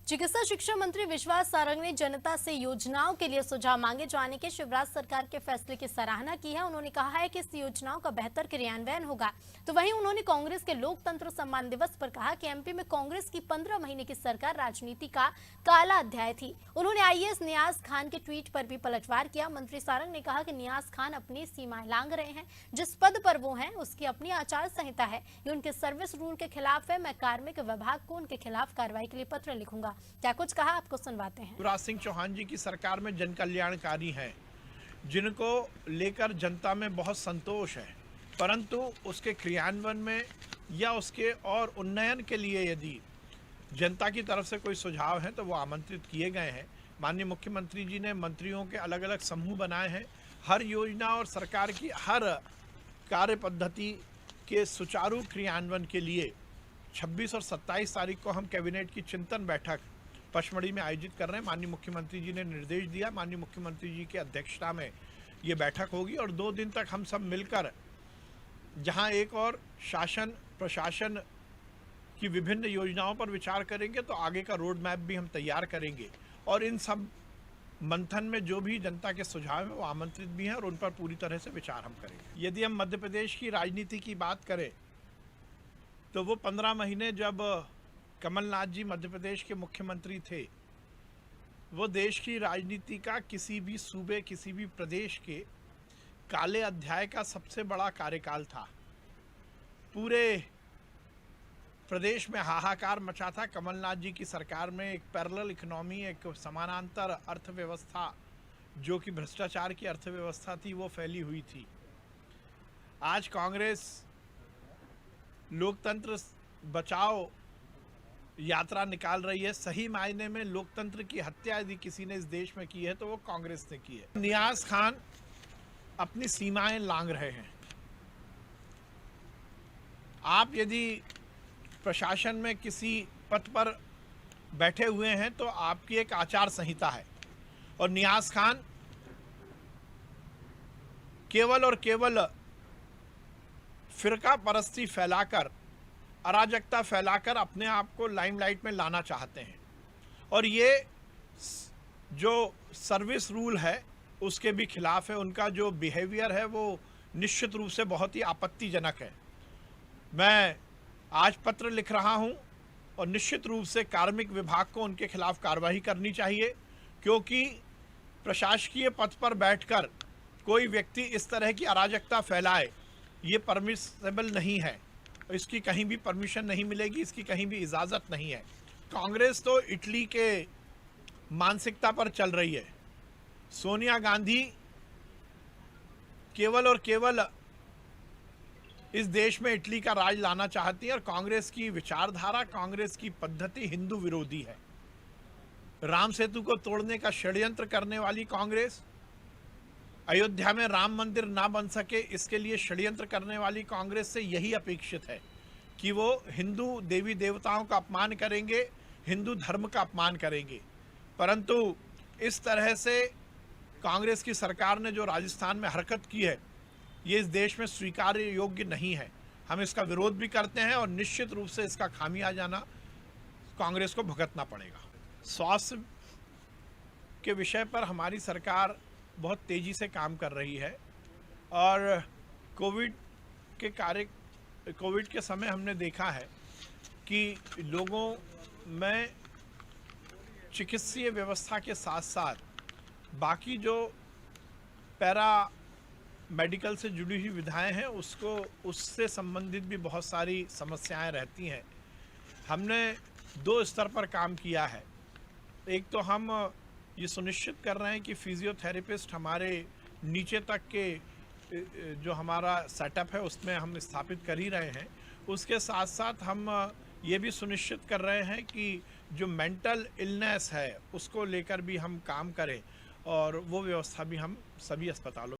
चिकित्सा शिक्षा मंत्री विश्वास सारंग ने जनता से योजनाओं के लिए सुझाव मांगे जाने के शिवराज सरकार के फैसले की सराहना की है। उन्होंने कहा है कि इस योजनाओं का बेहतर क्रियान्वयन होगा। तो वहीं उन्होंने कांग्रेस के लोकतंत्र सम्मान दिवस पर कहा कि एमपी में कांग्रेस की 15 महीने की सरकार राजनीति का काला अध्याय थी। उन्होंने आईएएस नियाज खान के ट्वीट पर भी पलटवार किया। मंत्री सारंग ने कहा कि नियाज खान अपनी सीमाएं लांघ रहे हैं। जिस पद पर वो हैं उसकी अपनी आचार संहिता है। ये उनके सर्विस रूल के खिलाफ है। मैं कार्मिक विभाग को उनके खिलाफ कार्रवाई के लिए पत्र लिखूंगा। क्या कुछ कहा, आपको सुनवाते हैं। शिवराज सिंह चौहान जी की सरकार में जन कल्याणकारी हैं, जिनको लेकर जनता में बहुत संतोष है, परंतु उसके क्रियान्वयन में या उसके और उन्नयन के लिए यदि जनता की तरफ से कोई सुझाव है तो वो आमंत्रित किए गए हैं। माननीय मुख्यमंत्री जी ने मंत्रियों के अलग अलग समूह बनाए हैं। हर योजना और सरकार की हर कार्य पद्धति के सुचारू क्रियान्वयन के लिए 26 और 27 तारीख को हम कैबिनेट की चिंतन बैठक पचमढ़ी में आयोजित कर रहे हैं। माननीय मुख्यमंत्री जी ने निर्देश दिया, माननीय मुख्यमंत्री जी की अध्यक्षता में ये बैठक होगी और 2 दिन तक हम सब मिलकर जहां एक और शासन प्रशासन की विभिन्न योजनाओं पर विचार करेंगे, तो आगे का रोड मैप भी हम तैयार करेंगे और इन सब मंथन में जो भी जनता के सुझाव हैं वो आमंत्रित भी हैं और उन पर पूरी तरह से विचार हम करेंगे। यदि हम मध्य प्रदेश की राजनीति की बात करें तो वो 15 महीने जब कमलनाथ जी मध्य प्रदेश के मुख्यमंत्री थे, वो देश की राजनीति का किसी भी सूबे किसी भी प्रदेश के काले अध्याय का सबसे बड़ा कार्यकाल था। पूरे प्रदेश में हाहाकार मचा था। कमलनाथ जी की सरकार में एक पैरेलल इकोनॉमी, एक समानांतर अर्थव्यवस्था जो कि भ्रष्टाचार की अर्थव्यवस्था थी, वो फैली हुई थी। आज कांग्रेस लोकतंत्र बचाओ यात्रा निकाल रही है। सही मायने में लोकतंत्र की हत्या यदि किसी ने इस देश में की है तो वो कांग्रेस ने की है। नियाज खान अपनी सीमाएं लांघ रहे हैं। आप यदि प्रशासन में किसी पद पर बैठे हुए हैं तो आपकी एक आचार संहिता है और नियाज खान केवल और केवल फिरका परस्ती फैलाकर, अराजकता फैलाकर अपने आप को लाइमलाइट में लाना चाहते हैं और ये जो सर्विस रूल है उसके भी खिलाफ है। उनका जो बिहेवियर है वो निश्चित रूप से बहुत ही आपत्तिजनक है। मैं आज पत्र लिख रहा हूं और निश्चित रूप से कार्मिक विभाग को उनके खिलाफ कार्रवाई करनी चाहिए, क्योंकि प्रशासकीय पद पर बैठकर कोई व्यक्ति इस तरह की अराजकता फैलाए, ये परमिसेबल नहीं है। इसकी कहीं भी परमिशन नहीं मिलेगी, इसकी कहीं भी इजाज़त नहीं है। कांग्रेस तो इटली के मानसिकता पर चल रही है। सोनिया गांधी केवल और केवल इस देश में इटली का राज लाना चाहती है और कांग्रेस की विचारधारा, कांग्रेस की पद्धति हिंदू विरोधी है। राम सेतु को तोड़ने का षड्यंत्र करने वाली कांग्रेस, अयोध्या में राम मंदिर ना बन सके इसके लिए षड्यंत्र करने वाली कांग्रेस से यही अपेक्षित है कि वो हिंदू देवी देवताओं का अपमान करेंगे, हिंदू धर्म का अपमान करेंगे। परंतु इस तरह से कांग्रेस की सरकार ने जो राजस्थान में हरकत की है, ये इस देश में स्वीकार्य योग्य नहीं है। हम इसका विरोध भी करते हैं और निश्चित रूप से इसका खामियाजाना कांग्रेस को भुगतना पड़ेगा। स्वास्थ्य के विषय पर हमारी सरकार बहुत तेज़ी से काम कर रही है और कोविड के समय हमने देखा है कि लोगों में चिकित्सीय व्यवस्था के साथ साथ बाकी जो पैरा मेडिकल से जुड़ी हुई विधाएं हैं उससे संबंधित भी बहुत सारी समस्याएं रहती हैं। हमने 2 स्तर पर काम किया है। एक तो हम ये सुनिश्चित कर रहे हैं कि फिजियोथेरेपिस्ट हमारे नीचे तक के जो हमारा सेटअप है उसमें हम स्थापित कर ही रहे हैं। उसके साथ साथ हम ये भी सुनिश्चित कर रहे हैं कि जो मेंटल इलनेस है उसको लेकर भी हम काम करें और वो व्यवस्था भी हम सभी अस्पतालों